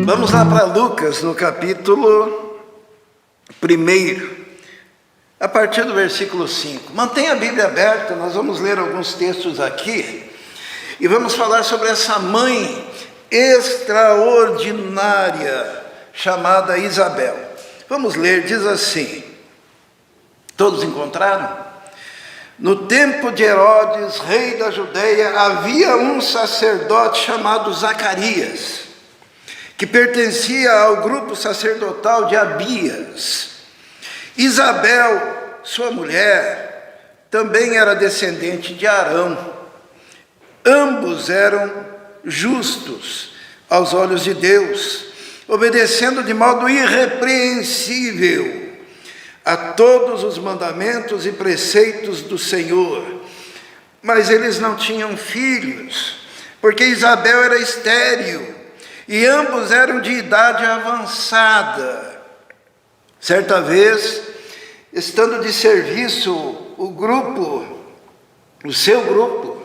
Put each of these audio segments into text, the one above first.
Vamos lá para Lucas, no capítulo 1, a partir do versículo 5. Mantenha a Bíblia aberta, nós vamos ler alguns textos aqui e vamos falar sobre essa mãe extraordinária chamada Isabel. Vamos ler, diz assim, todos encontraram? No tempo de Herodes, rei da Judeia, havia um sacerdote chamado Zacarias, que pertencia ao grupo sacerdotal de Abias. Isabel, sua mulher, também era descendente de Arão. Ambos eram justos aos olhos de Deus, obedecendo de modo irrepreensível a todos os mandamentos e preceitos do Senhor. Mas eles não tinham filhos, porque Isabel era estéril, e ambos eram de idade avançada. Certa vez, estando de serviço o seu grupo,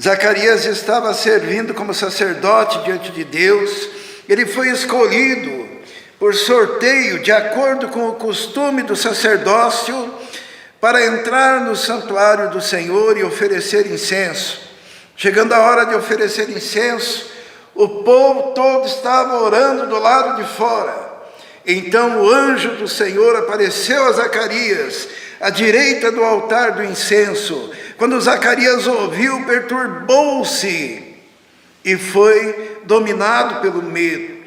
Zacarias estava servindo como sacerdote diante de Deus. Ele foi escolhido por sorteio, de acordo com o costume do sacerdócio, para entrar no santuário do Senhor e oferecer incenso. Chegando a hora de oferecer incenso, o povo todo estava orando do lado de fora. Então o anjo do Senhor apareceu a Zacarias, à direita do altar do incenso. Quando Zacarias ouviu, perturbou-se e foi dominado pelo medo.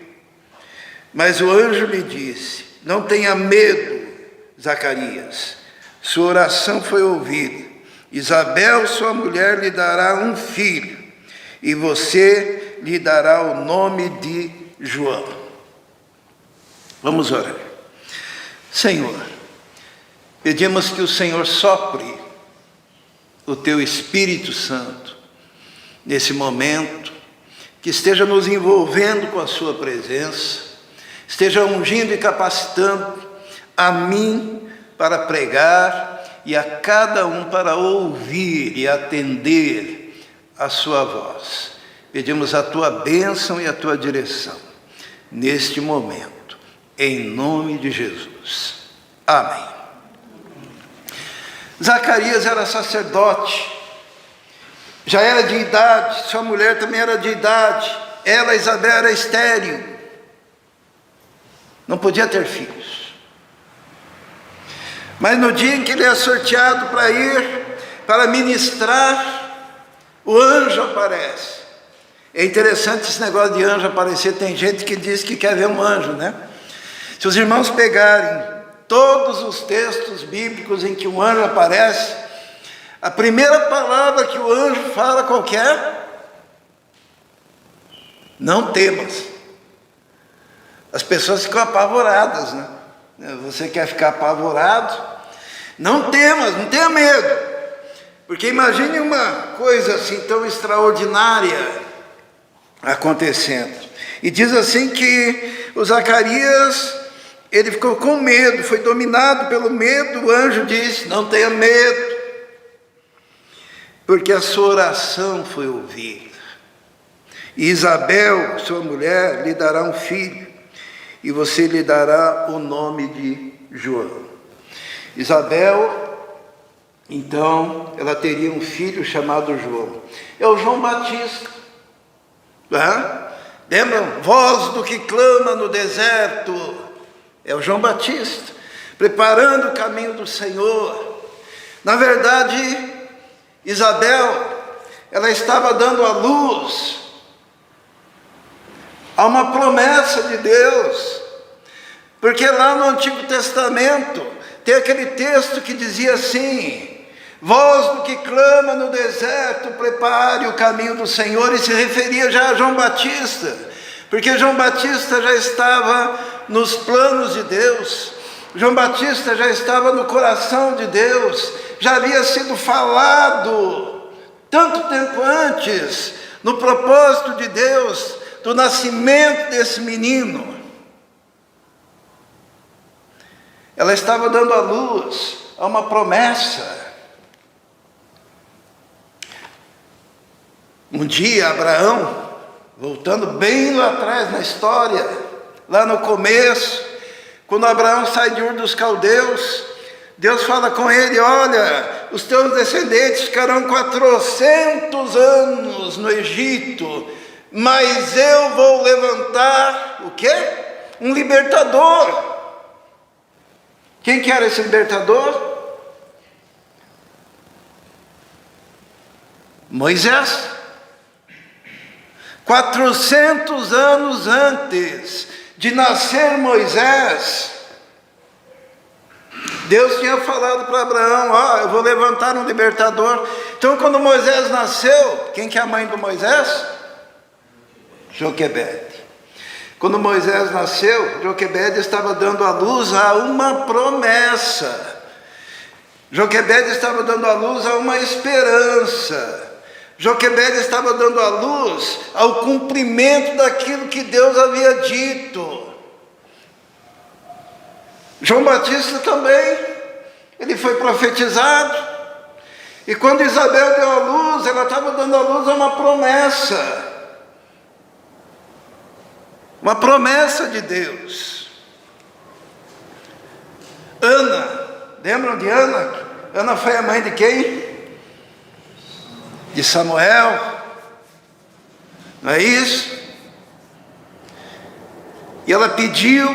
Mas o anjo lhe disse: não tenha medo, Zacarias, sua oração foi ouvida. Isabel, sua mulher, lhe dará um filho, e você lhe dará o nome de João. Vamos orar. Senhor, pedimos que o Senhor sopre o teu Espírito Santo nesse momento, que esteja nos envolvendo com a sua presença, esteja ungindo e capacitando a mim para pregar e a cada um para ouvir e atender a sua voz. Pedimos a tua bênção e a tua direção neste momento, em nome de Jesus. Amém. Zacarias era sacerdote, já era de idade, sua mulher também era de idade. Ela, Isabel, era estéril, não podia ter filhos. Mas no dia em que ele é sorteado para ir, para ministrar, o anjo aparece. É interessante esse negócio de anjo aparecer. Tem gente que diz que quer ver um anjo, né? Se os irmãos pegarem todos os textos bíblicos em que um anjo aparece, a primeira palavra que o anjo fala qual que é? Não temas. As pessoas ficam apavoradas, né? Você quer ficar apavorado? Não temas, não tenha medo. Porque imagine uma coisa assim tão extraordinária acontecendo. E diz assim que o Zacarias, ele ficou com medo, foi dominado pelo medo. O anjo disse: não tenha medo, porque a sua oração foi ouvida. E Isabel, sua mulher, lhe dará um filho, e você lhe dará o nome de João. Isabel, então, ela teria um filho chamado João. É o João Batista. Lembram? Voz do que clama no deserto. É o João Batista, preparando o caminho do Senhor. Na verdade, Isabel, ela estava dando à luz a uma promessa de Deus. Porque lá no Antigo Testamento tem aquele texto que dizia assim: voz do que clama no deserto, prepare o caminho do Senhor. E se referia já a João Batista, porque João Batista já estava nos planos de Deus. João Batista já estava no coração de Deus, já havia sido falado tanto tempo antes, no propósito de Deus, do nascimento desse menino. Ela estava dando à luz a uma promessa. Um dia Abraão Voltando bem lá atrás na história, lá no começo, quando Abraão sai de Ur dos Caldeus, Deus fala com ele: olha, os teus descendentes ficarão 400 anos no Egito, mas eu vou levantar, o quê? Um libertador. Quem que era esse libertador? Moisés. 400 anos antes de nascer Moisés, Deus tinha falado para Abraão: ó, eu vou levantar um libertador. Então, quando Moisés nasceu, quem que é a mãe do Moisés? Joquebede. Quando Moisés nasceu, Joquebede estava dando à luz a uma promessa. Joquebede estava dando à luz a uma esperança. Joquebede estava dando à luz ao cumprimento daquilo que Deus havia dito. João Batista também, ele foi profetizado. E quando Isabel deu à luz, ela estava dando à luz a uma promessa. Uma promessa de Deus. Ana, lembram de Ana? Ana foi a mãe de quem? De Samuel, não é isso? E ela pediu,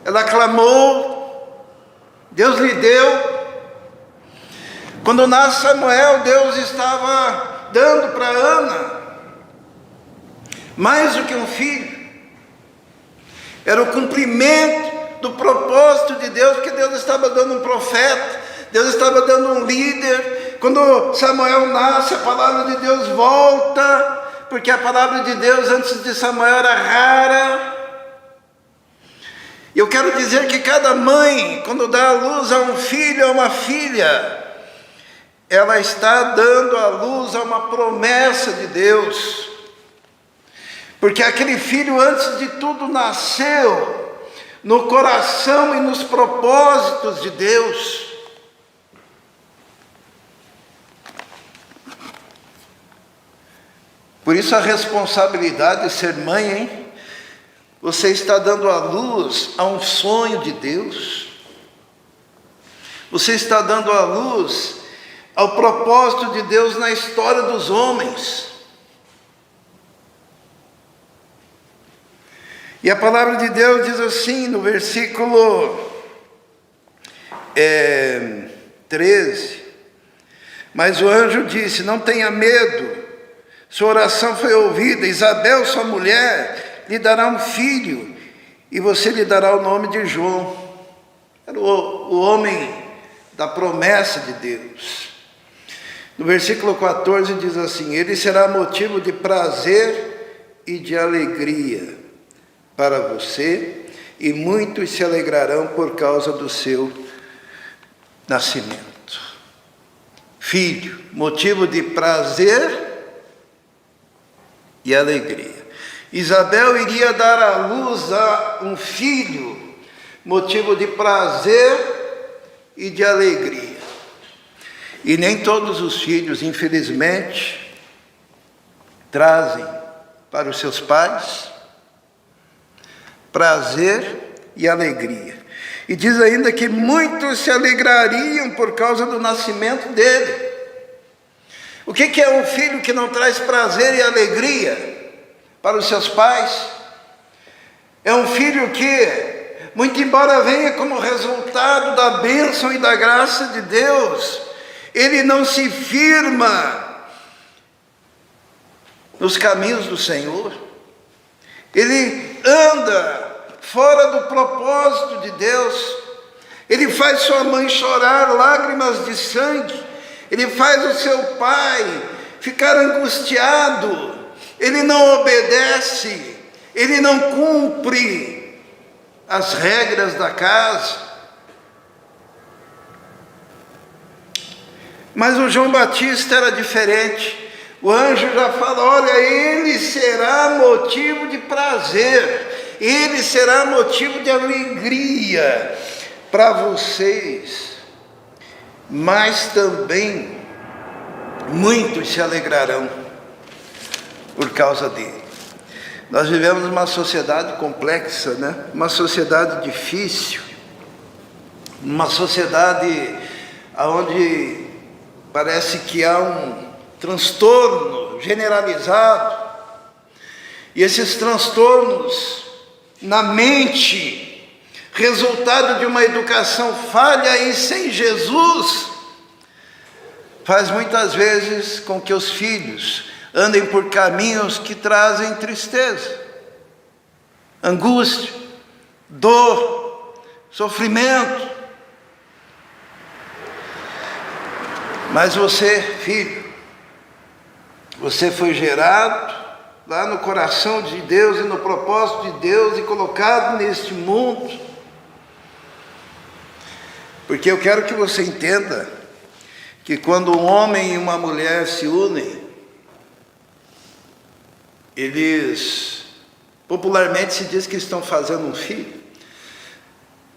ela clamou, Deus lhe deu. Quando nasce Samuel, Deus estava dando para Ana mais do que um filho, era o cumprimento do propósito de Deus, porque Deus estava dando um profeta, Deus estava dando um líder. Quando Samuel nasce, a palavra de Deus volta, porque a palavra de Deus antes de Samuel era rara. E eu quero dizer que cada mãe, quando dá à luz a um filho ou uma filha, ela está dando à luz a uma promessa de Deus, porque aquele filho antes de tudo nasceu no coração e nos propósitos de Deus. Por isso a responsabilidade de ser mãe, hein? Você está dando à luz a um sonho de Deus. Você está dando à luz ao propósito de Deus na história dos homens. E a palavra de Deus diz assim no versículo 13: mas o anjo disse: não tenha medo, sua oração foi ouvida. Isabel, sua mulher, lhe dará um filho, e você lhe dará o nome de João. Era o homem da promessa de Deus. No versículo 14 diz assim: ele será motivo de prazer e de alegria para você, e muitos se alegrarão por causa do seu nascimento. Filho, motivo de prazer e alegria. Isabel iria dar à luz a um filho, motivo de prazer e de alegria. E nem todos os filhos, infelizmente, trazem para os seus pais prazer e alegria. E diz ainda que muitos se alegrariam por causa do nascimento dele. O que é um filho que não traz prazer e alegria para os seus pais? É um filho que, muito embora venha como resultado da bênção e da graça de Deus, ele não se firma nos caminhos do Senhor. Ele anda fora do propósito de Deus. Ele faz sua mãe chorar lágrimas de sangue. Ele faz o seu pai ficar angustiado. Ele não obedece. Ele não cumpre as regras da casa. Mas o João Batista era diferente. O anjo já fala: olha, ele será motivo de prazer, ele será motivo de alegria para vocês, mas também muitos se alegrarão. por causa dele. Nós vivemos uma sociedade complexa, né? Uma sociedade difícil, uma sociedade onde parece que há um transtorno generalizado, e esses transtornos na mente, resultado de uma educação falha e sem Jesus, faz muitas vezes com que os filhos andem por caminhos que trazem tristeza, angústia, dor, sofrimento. Mas você, filho, você foi gerado lá no coração de Deus e no propósito de Deus e colocado neste mundo, porque eu quero que você entenda que quando um homem e uma mulher se unem, eles popularmente se diz que estão fazendo um filho,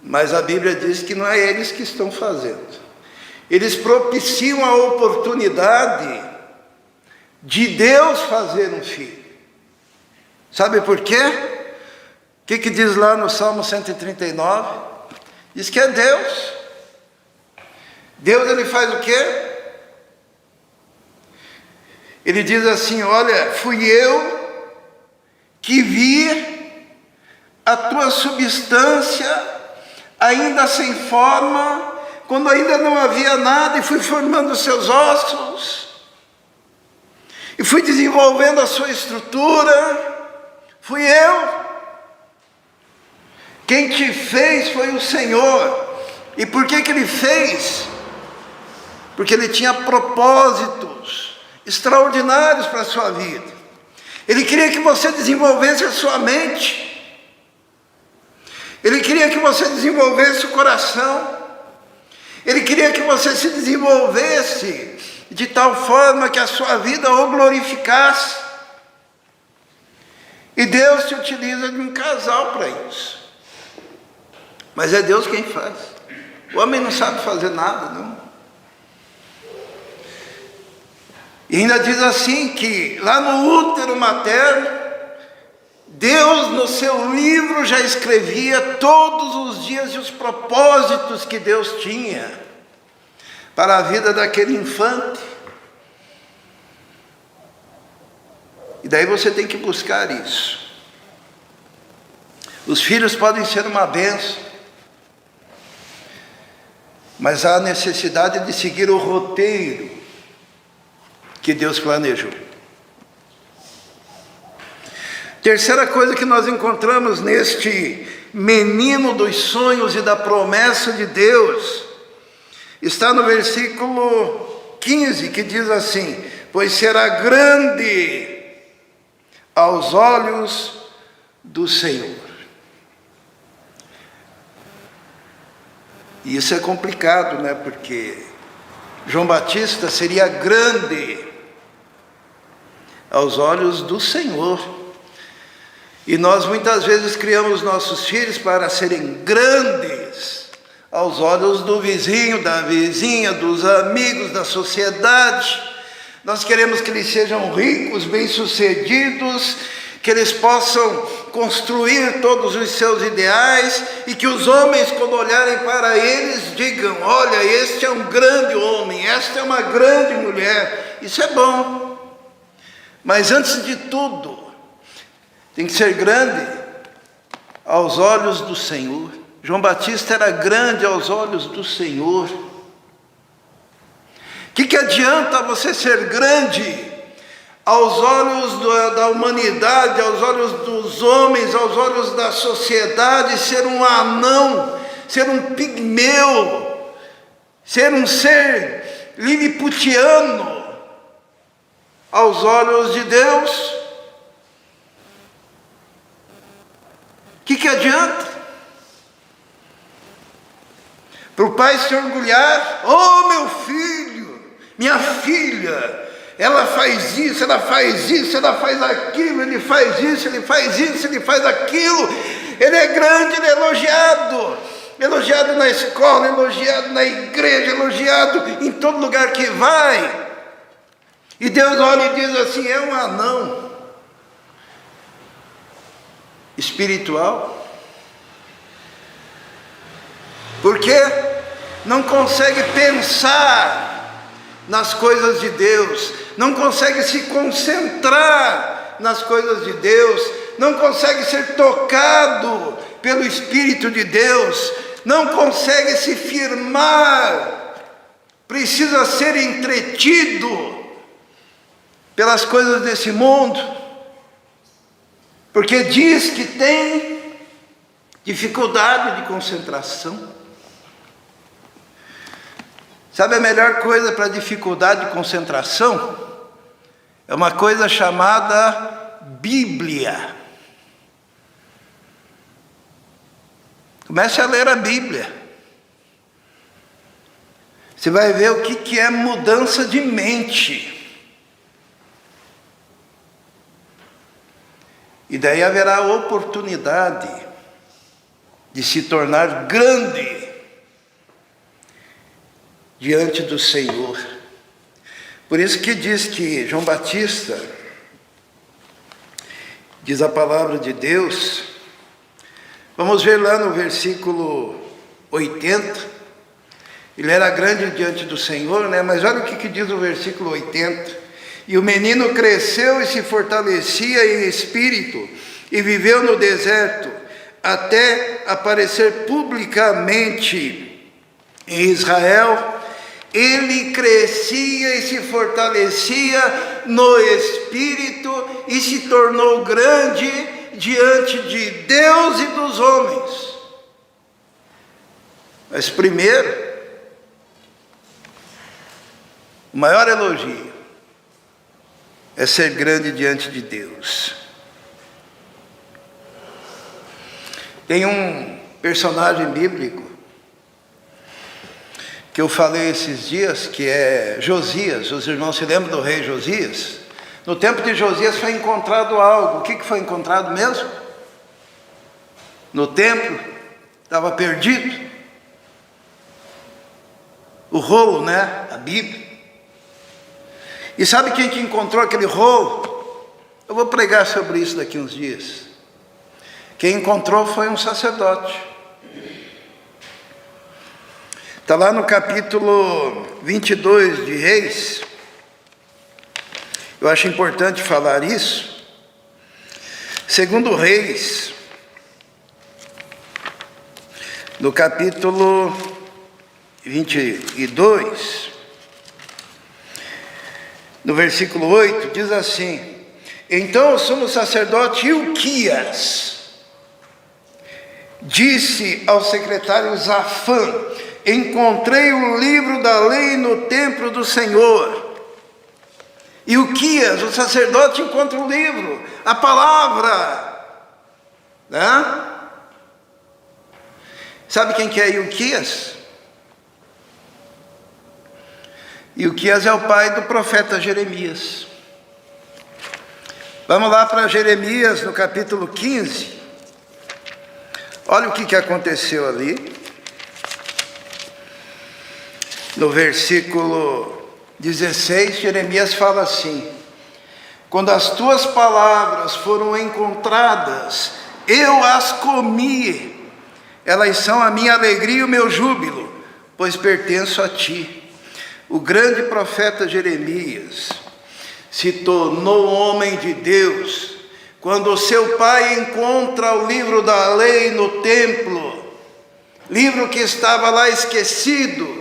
mas a Bíblia diz que não é eles que estão fazendo. Eles propiciam a oportunidade de Deus fazer um filho. Sabe por quê? O que diz lá no Salmo 139? Diz que é Deus. Deus, ele faz o quê? Ele diz assim: olha, fui eu que vi a tua substância ainda sem forma, quando ainda não havia nada, e fui formando os seus ossos, e fui desenvolvendo a sua estrutura. Fui eu. Quem te fez foi o Senhor. E por que Ele fez? Porque Ele tinha propósitos extraordinários para a sua vida. Ele queria que você desenvolvesse a sua mente. Ele queria que você desenvolvesse o coração. Ele queria que você se desenvolvesse de tal forma que a sua vida o glorificasse. E Deus se utiliza de um casal para isso. Mas é Deus quem faz. O homem não sabe fazer nada, não. E ainda diz assim que lá no útero materno, Deus no seu livro já escrevia todos os dias e os propósitos que Deus tinha para a vida daquele infante. E daí você tem que buscar isso. Os filhos podem ser uma bênção, mas há necessidade de seguir o roteiro que Deus planejou. Terceira coisa que nós encontramos neste menino dos sonhos e da promessa de Deus, está no versículo 15, que diz assim: pois será grande aos olhos do Senhor. E isso é complicado, né? Porque João Batista seria grande aos olhos do Senhor. E nós muitas vezes criamos nossos filhos para serem grandes aos olhos do vizinho, da vizinha, dos amigos, da sociedade. Nós queremos que eles sejam ricos, bem-sucedidos, que eles possam construir todos os seus ideais, e que os homens, quando olharem para eles, digam: olha, este é um grande homem, esta é uma grande mulher. Isso é bom, mas antes de tudo, tem que ser grande aos olhos do Senhor. João Batista era grande aos olhos do Senhor. O que adianta você ser grande aos olhos da humanidade, aos olhos dos homens, aos olhos da sociedade, ser um anão, ser um pigmeu, ser um ser liliputiano aos olhos de Deus? O que adianta? Para o pai se orgulhar: oh, meu filho, minha filha, ela faz isso, ela faz isso, ela faz aquilo, ele faz isso, ele faz isso, ele faz aquilo. Ele é grande, ele é elogiado. Elogiado na escola, elogiado na igreja, elogiado em todo lugar que vai. E Deus olha e diz assim: é um anão. espiritual. Porque não consegue pensar nas coisas de Deus, não consegue se concentrar nas coisas de Deus, não consegue ser tocado pelo Espírito de Deus, não consegue se firmar, precisa ser entretido pelas coisas desse mundo, porque diz que tem dificuldade de concentração. Sabe a melhor coisa para dificuldade de concentração? É uma coisa chamada Bíblia. Comece a ler a Bíblia. Você vai ver o que é mudança de mente. E daí haverá oportunidade de se tornar grande diante do Senhor. Por isso que diz que João Batista, diz a palavra de Deus, vamos ver lá no versículo 80, ele era grande diante do Senhor, né? Mas olha o que diz o versículo 80, e o menino cresceu e se fortalecia em espírito, e viveu no deserto, até aparecer publicamente em Israel. Ele crescia e se fortalecia no Espírito e se tornou grande diante de Deus e dos homens. Mas primeiro, o maior elogio é ser grande diante de Deus. Tem um personagem bíblico que eu falei esses dias, que é Josias. Os irmãos se lembram do rei Josias? No tempo de Josias foi encontrado algo. O que foi encontrado mesmo? No templo, estava perdido. O rolo, né? A Bíblia. E sabe quem que encontrou aquele rolo? Eu vou pregar sobre isso daqui uns dias. Quem encontrou foi um sacerdote. Está lá no capítulo 22 de Reis. Eu acho importante falar isso. Segundo Reis, no capítulo 22, no versículo 8, diz assim: então o sumo sacerdote Ilquias disse ao secretário Zafã: encontrei o livro da lei no templo do Senhor. Ilquias, o sacerdote, encontra o livro, a palavra, né? Sabe quem que é Ilquias? Ilquias é o pai do profeta Jeremias. Vamos lá para Jeremias, no capítulo 15. Olha o que aconteceu ali. No versículo 16, Jeremias fala assim: quando as tuas palavras foram encontradas, eu as comi, elas são a minha alegria e o meu júbilo, pois pertenço a ti. O grande profeta Jeremias se tornou homem de Deus quando seu pai encontra o livro da lei no templo, livro que estava lá esquecido.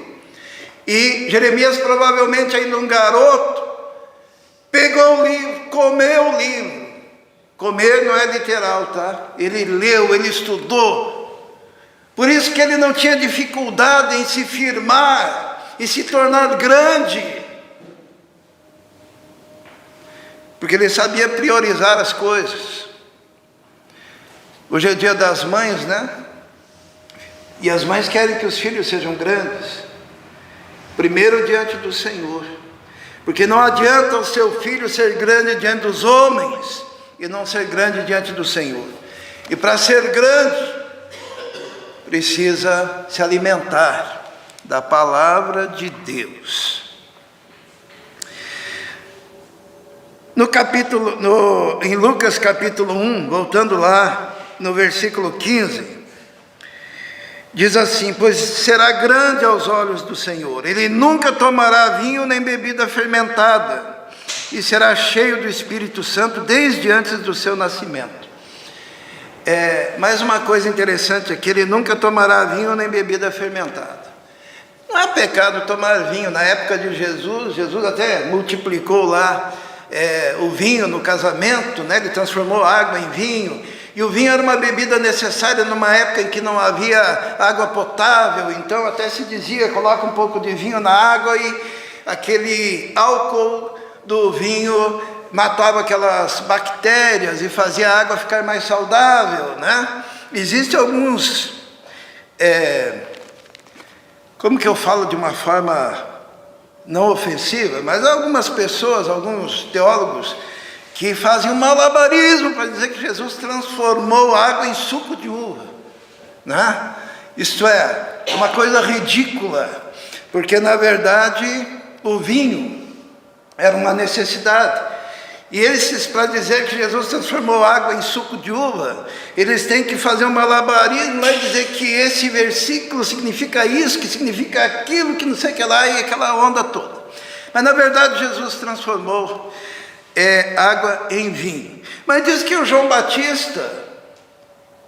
E Jeremias, provavelmente ainda um garoto, pegou o livro, comeu o livro. Comer não é literal, tá? Ele leu, ele estudou. Por isso que ele não tinha dificuldade em se firmar e se tornar grande. Porque ele sabia priorizar as coisas. Hoje é dia das mães, né? E as mães querem que os filhos sejam grandes. Primeiro diante do Senhor, porque não adianta o seu filho ser grande diante dos homens e não ser grande diante do Senhor. E para ser grande, precisa se alimentar da palavra de Deus. Em Lucas capítulo 1, voltando lá, no versículo 15, diz assim: pois será grande aos olhos do Senhor, ele nunca tomará vinho nem bebida fermentada, e será cheio do Espírito Santo desde antes do seu nascimento. Mais uma coisa interessante aqui: ele nunca tomará vinho nem bebida fermentada. Não é pecado tomar vinho. Na época de Jesus, Jesus até multiplicou lá o vinho no casamento, né? Ele transformou água em vinho, e o vinho era uma bebida necessária numa época em que não havia água potável. Então até se dizia: coloca um pouco de vinho na água, e aquele álcool do vinho matava aquelas bactérias e fazia a água ficar mais saudável, né? Existem alguns, como que eu falo de uma forma não ofensiva, mas algumas pessoas, alguns teólogos, que fazem um malabarismo para dizer que Jesus transformou água em suco de uva, né? Isto é uma coisa ridícula, porque na verdade o vinho era uma necessidade. E eles, para dizer que Jesus transformou água em suco de uva, eles têm que fazer um malabarismo lá e dizer que esse versículo significa isso, que significa aquilo, que não sei o que lá, e aquela onda toda. Mas na verdade Jesus transformou água em vinho. Mas diz que o João Batista,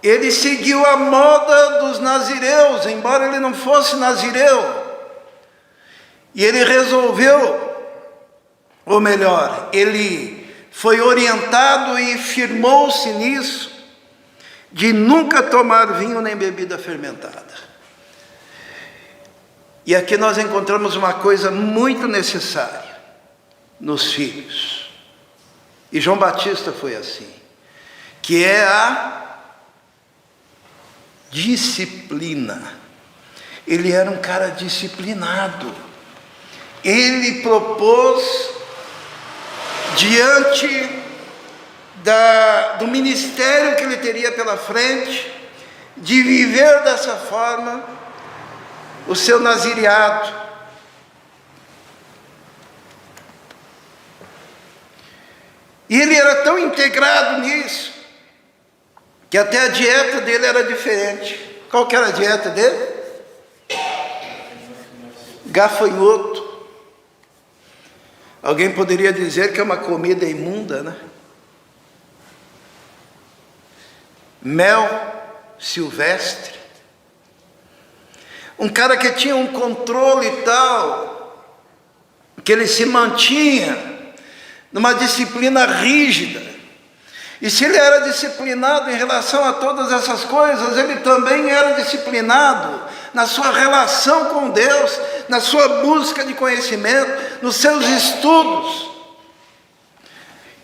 ele seguiu a moda dos nazireus, embora ele não fosse nazireu. E ele resolveu, ou melhor, ele foi orientado e firmou-se nisso, de nunca tomar vinho nem bebida fermentada. E aqui nós encontramos uma coisa muito necessária nos filhos, e João Batista foi assim, que é a disciplina. Ele era um cara disciplinado. Ele propôs, diante do ministério que ele teria pela frente, de viver dessa forma o seu nazireado. E ele era tão integrado nisso, que até a dieta dele era diferente. Qual que era a dieta dele? Gafanhoto. Alguém poderia dizer que é uma comida imunda, né? Mel silvestre. Um cara que tinha um controle tal, que ele se mantinha numa disciplina rígida. E se ele era disciplinado em relação a todas essas coisas, ele também era disciplinado na sua relação com Deus, na sua busca de conhecimento, nos seus estudos.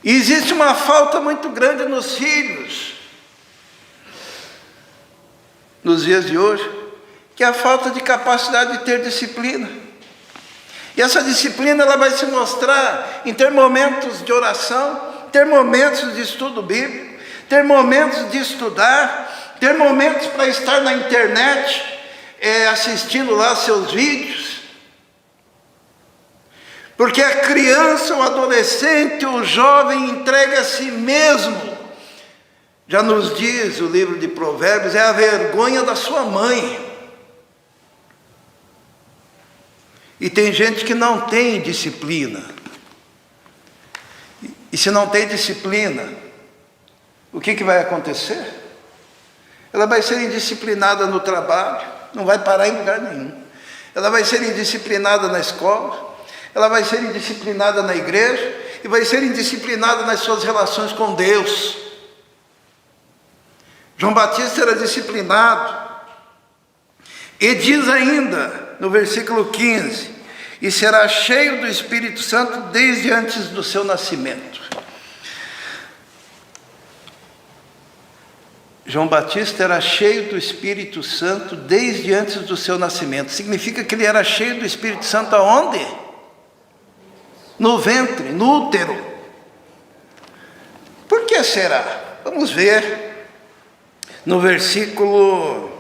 E existe uma falta muito grande nos filhos, nos dias de hoje, que é a falta de capacidade de ter disciplina. E essa disciplina, ela vai se mostrar em ter momentos de oração, ter momentos de estudo bíblico, ter momentos de estudar, ter momentos para estar na internet, assistindo lá seus vídeos. Porque a criança, o adolescente, o jovem entrega a si mesmo. Já nos diz o livro de Provérbios, é a vergonha da sua mãe. E tem gente que não tem disciplina. E se não tem disciplina, o que vai acontecer? Ela vai ser indisciplinada no trabalho, não vai parar em lugar nenhum. Ela vai ser indisciplinada na escola, ela vai ser indisciplinada na igreja, e vai ser indisciplinada nas suas relações com Deus. João Batista era disciplinado. E diz ainda, no versículo 15, e será cheio do Espírito Santo desde antes do seu nascimento. João Batista era cheio do Espírito Santo desde antes do seu nascimento. Significa que ele era cheio do Espírito Santo aonde? No ventre, no útero. Por que será? Vamos ver no versículo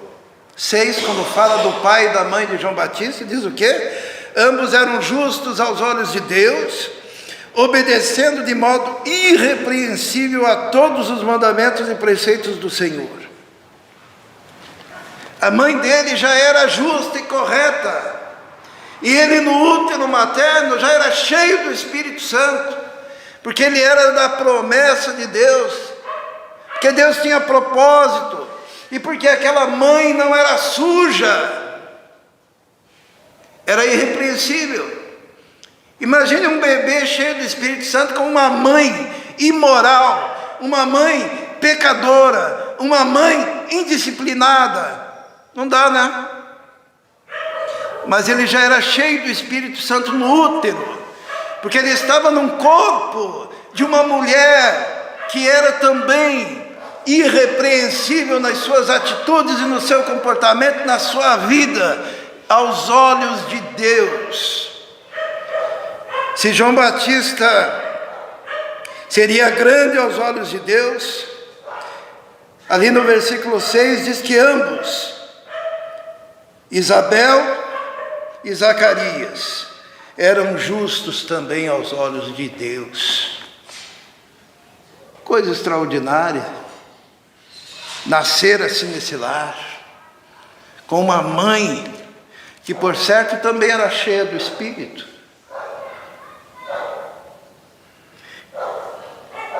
6, quando fala do pai e da mãe de João Batista, diz o quê? Ambos eram justos aos olhos de Deus, obedecendo de modo irrepreensível a todos os mandamentos e preceitos do Senhor. A mãe dele já era justa e correta, e ele no útero materno já era cheio do Espírito Santo, porque ele era da promessa de Deus, porque Deus tinha propósito, e porque aquela mãe não era suja, era irrepreensível. Imagine um bebê cheio do Espírito Santo com uma mãe imoral, uma mãe pecadora, uma mãe indisciplinada. Não dá, né? Mas ele já era cheio do Espírito Santo no útero, porque ele estava num corpo de uma mulher que era também irrepreensível nas suas atitudes e no seu comportamento, na sua vida, aos olhos de Deus. Se João Batista seria grande aos olhos de Deus, ali no versículo 6 diz que ambos, Isabel e Zacarias, eram justos também aos olhos de Deus. Coisa extraordinária, nascer assim nesse lar, com uma mãe que por certo também era cheia do Espírito.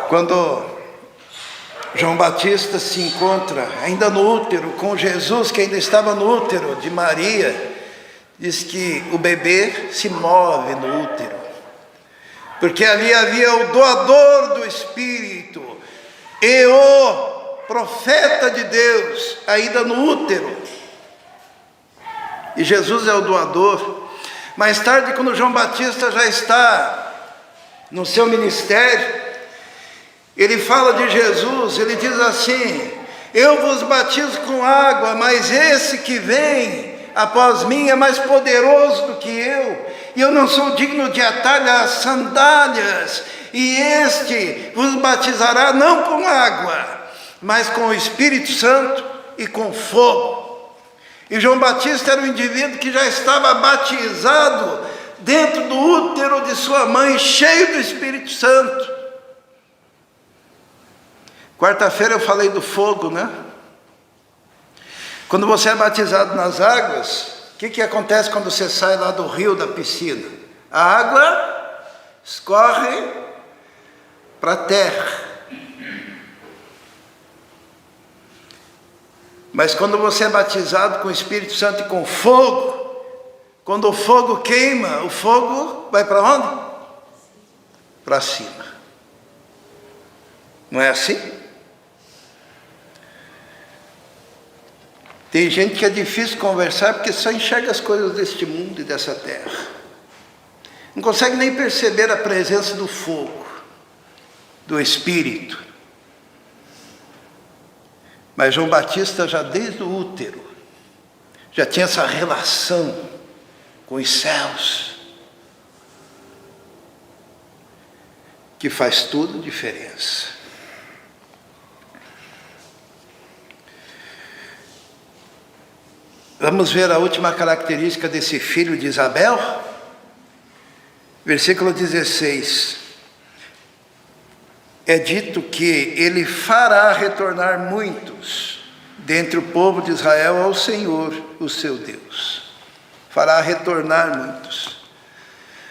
Quando João Batista se encontra ainda no útero com Jesus, que ainda estava no útero de Maria, diz que o bebê se move no útero, porque ali havia o doador do Espírito e o profeta de Deus ainda no útero, e Jesus é o doador. Mais tarde, quando João Batista já está no seu ministério, ele fala de Jesus, ele diz assim: eu vos batizo com água, mas esse que vem após mim é mais poderoso do que eu, e eu não sou digno de atar as sandálias, e este vos batizará não com água, mas com o Espírito Santo e com fogo. E João Batista era um indivíduo que já estava batizado dentro do útero de sua mãe, cheio do Espírito Santo. Quarta-feira eu falei do fogo, né? Quando você é batizado nas águas, o que acontece quando você sai lá do rio, da piscina? A água escorre para a terra. Mas quando você é batizado com o Espírito Santo e com fogo, quando o fogo queima, o fogo vai para onde? Para cima. Não é assim? Tem gente que é difícil conversar porque só enxerga as coisas deste mundo e dessa terra. Não consegue nem perceber a presença do fogo, do Espírito. Mas João Batista já desde o útero, já tinha essa relação com os céus, que faz toda a diferença. Vamos ver a última característica desse filho de Isabel? Versículo 16. É dito que ele fará retornar muitos dentre o povo de Israel ao Senhor, o seu Deus. Fará retornar muitos.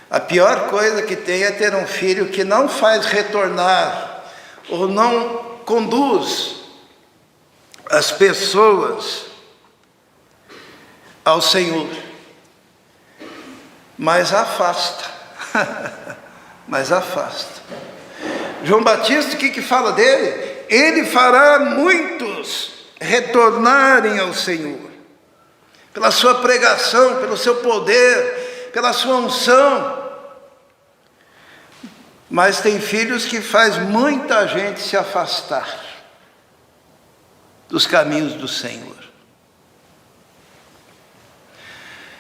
A pior coisa que tem é ter um filho que não faz retornar, ou não conduz as pessoas ao Senhor, mas afasta. Mas afasta. João Batista, o que fala dele? Ele fará muitos retornarem ao Senhor, pela sua pregação, pelo seu poder, pela sua unção. Mas tem filhos que faz muita gente se afastar dos caminhos do Senhor.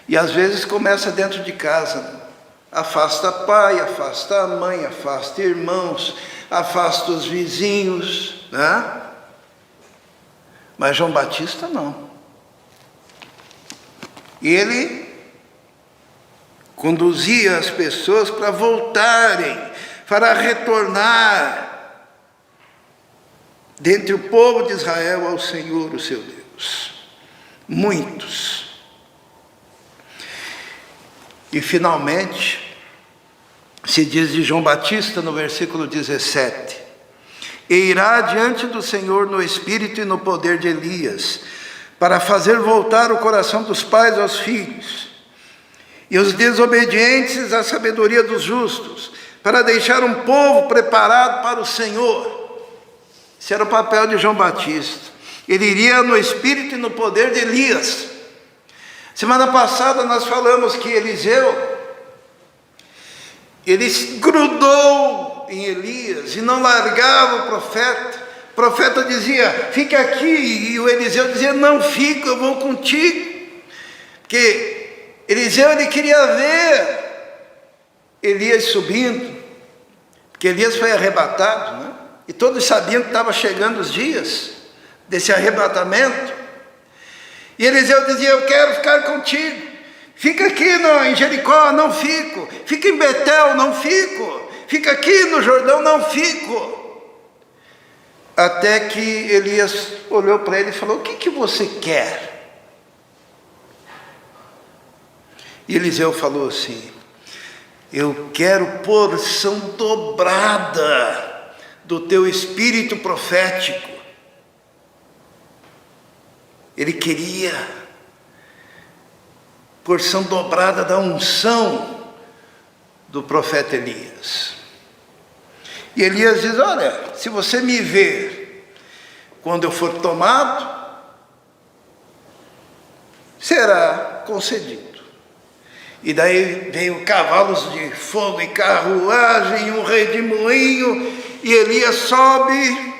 E às vezes começa dentro de casa. Afasta pai, afasta a mãe, afasta irmãos, afasta os vizinhos, né? Mas João Batista não. Ele conduzia as pessoas para voltarem fará retornar dentre o povo de Israel ao Senhor, o seu Deus. Muitos. E finalmente, se diz de João Batista no versículo 17: e irá diante do Senhor no espírito e no poder de Elias, para fazer voltar o coração dos pais aos filhos, e os desobedientes à sabedoria dos justos, para deixar um povo preparado para o Senhor. Esse era o papel de João Batista. Ele iria no espírito e no poder de Elias. Semana passada nós falamos que Eliseu, ele grudou em Elias e não largava o profeta. O profeta dizia: fica aqui, e o Eliseu dizia: não fico, eu vou contigo. Porque Eliseu, ele queria ver Elias subindo, porque Elias foi arrebatado, né? E todos sabiam que estava chegando os dias desse arrebatamento. E Eliseu dizia: eu quero ficar contigo. Fica aqui em Jericó, não fico. Fica em Betel, não fico. Fica aqui no Jordão, não fico. Até que Elias olhou para ele e falou: o que você quer? E Eliseu falou assim: eu quero porção dobrada do teu espírito profético. Ele queria porção dobrada da unção do profeta Elias. E Elias diz: olha, se você me ver quando eu for tomado, será concedido. E daí veio cavalos de fogo e carruagem, um redemoinho, e Elias sobe,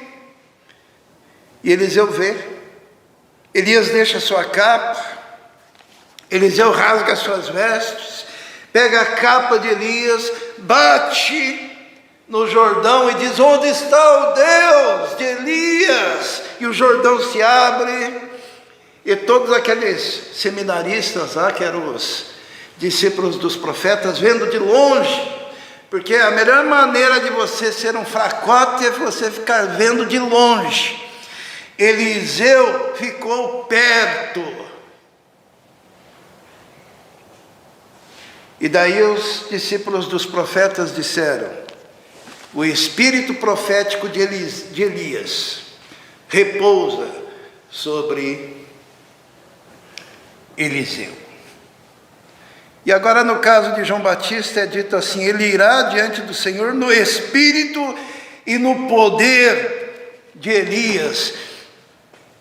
e Eliseu vê. Elias deixa sua capa, Eliseu rasga suas vestes, pega a capa de Elias, bate no Jordão e diz: onde está o Deus de Elias? E o Jordão se abre, e todos aqueles seminaristas lá, que eram os discípulos dos profetas, vendo de longe, porque a melhor maneira de você ser um fracote é você ficar vendo de longe. Eliseu ficou perto. E daí os discípulos dos profetas disseram: o espírito profético de Elias repousa sobre Eliseu. E agora, no caso de João Batista, é dito assim: ele irá diante do Senhor no espírito e no poder de Elias.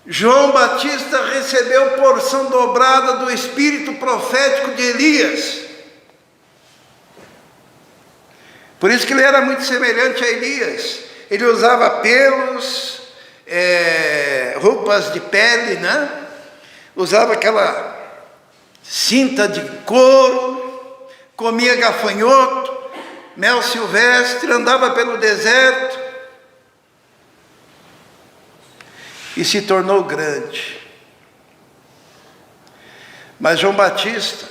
João Batista recebeu porção dobrada do espírito profético de Elias. Por isso que ele era muito semelhante a Elias. Ele usava pelos, roupas de pele, né? Usava aquela cinta de couro, comia gafanhoto, mel silvestre, andava pelo deserto e se tornou grande. Mas João Batista,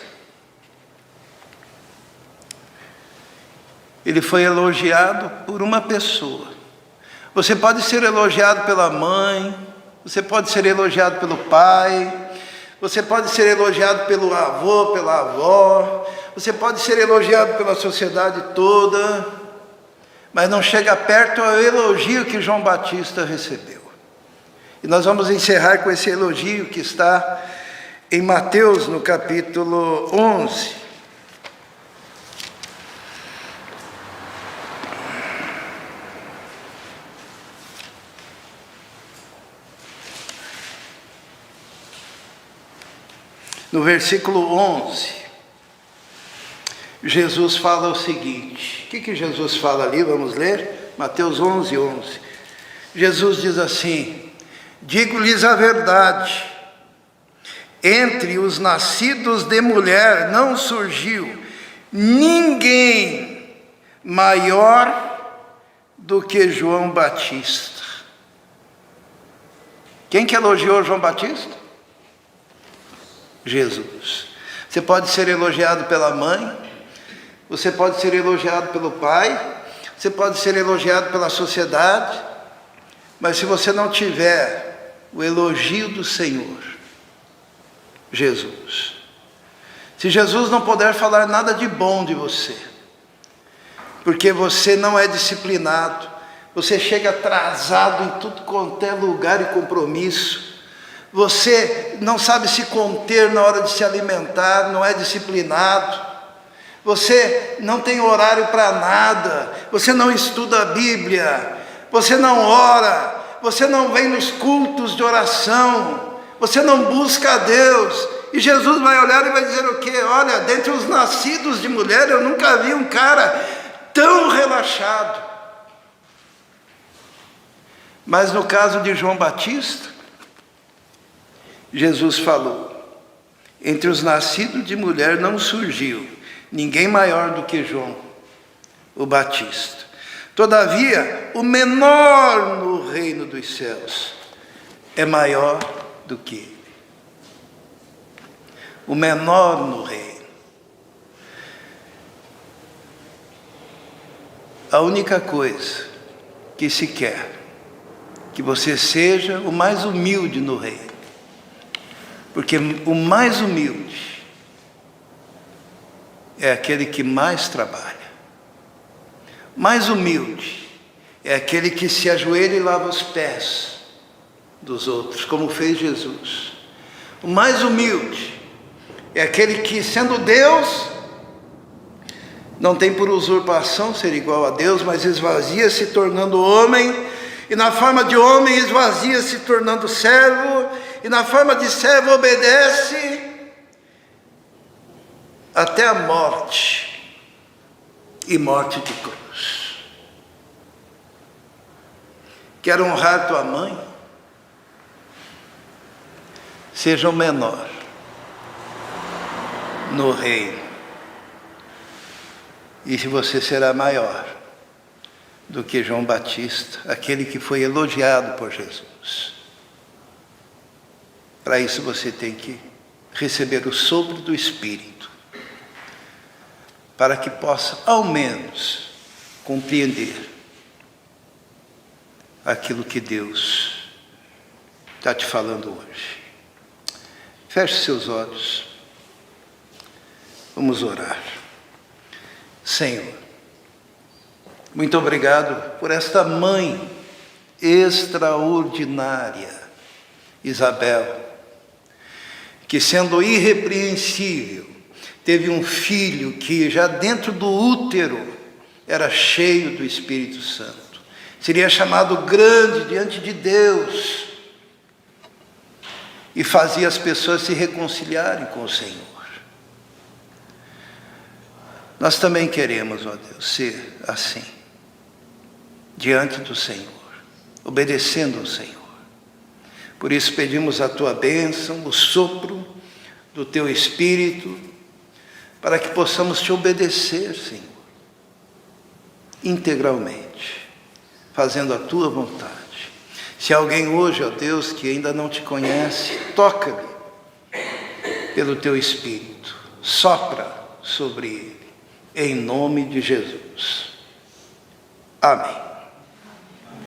ele foi elogiado por uma pessoa. Você pode ser elogiado pela mãe, você pode ser elogiado pelo pai, você pode ser elogiado pelo avô, pela avó, você pode ser elogiado pela sociedade toda, mas não chega perto ao elogio que João Batista recebeu. E nós vamos encerrar com esse elogio que está em Mateus, no capítulo 11. No versículo 11, Jesus fala o seguinte: o que Jesus fala ali? Vamos ler? Mateus 11, 11. Jesus diz assim: digo-lhes a verdade, entre os nascidos de mulher não surgiu ninguém maior do que João Batista. Quem que elogiou João Batista? Jesus. Você pode ser elogiado pela mãe, você pode ser elogiado pelo pai, Você pode ser elogiado pela sociedade, mas se você não tiver o elogio do Senhor, Jesus, se Jesus não puder falar nada de bom de você, porque você não é disciplinado, você chega atrasado em tudo quanto é lugar e compromisso, você não sabe se conter na hora de se alimentar, não é disciplinado, você não tem horário para nada, você não estuda a Bíblia, você não ora, você não vem nos cultos de oração, você não busca a Deus, e Jesus vai olhar e vai dizer o quê? Olha, dentre os nascidos de mulher, eu nunca vi um cara tão relaxado. Mas no caso de João Batista, Jesus falou, entre os nascidos de mulher não surgiu ninguém maior do que João, o Batista. Todavia, o menor no reino dos céus é maior do que ele. O menor no reino. A única coisa que se quer, que você seja o mais humilde no reino. Porque o mais humilde é aquele que mais trabalha. Mais humilde é aquele que se ajoelha e lava os pés dos outros, como fez Jesus. O mais humilde é aquele que, sendo Deus, não tem por usurpação ser igual a Deus, mas esvazia se tornando homem, e na forma de homem esvazia se tornando servo, e na forma de servo obedece até a morte, e morte de cruz. Quer honrar tua mãe? Seja o menor no reino, e você será maior do que João Batista, aquele que foi elogiado por Jesus. Para isso você tem que receber o sopro do Espírito, para que possa ao menos compreender aquilo que Deus está te falando hoje. Feche seus olhos. Vamos orar. Senhor, muito obrigado por esta mãe extraordinária, Isabel, que sendo irrepreensível, teve um filho que já dentro do útero era cheio do Espírito Santo. Seria chamado grande diante de Deus e fazia as pessoas se reconciliarem com o Senhor. Nós também queremos, ó Deus, ser assim, diante do Senhor, obedecendo ao Senhor. Por isso pedimos a tua bênção, o sopro do teu Espírito, para que possamos te obedecer, Senhor, integralmente, fazendo a tua vontade. Se alguém hoje, ó Deus, que ainda não te conhece, toca-lhe pelo teu Espírito, sopra sobre ele, em nome de Jesus. Amém.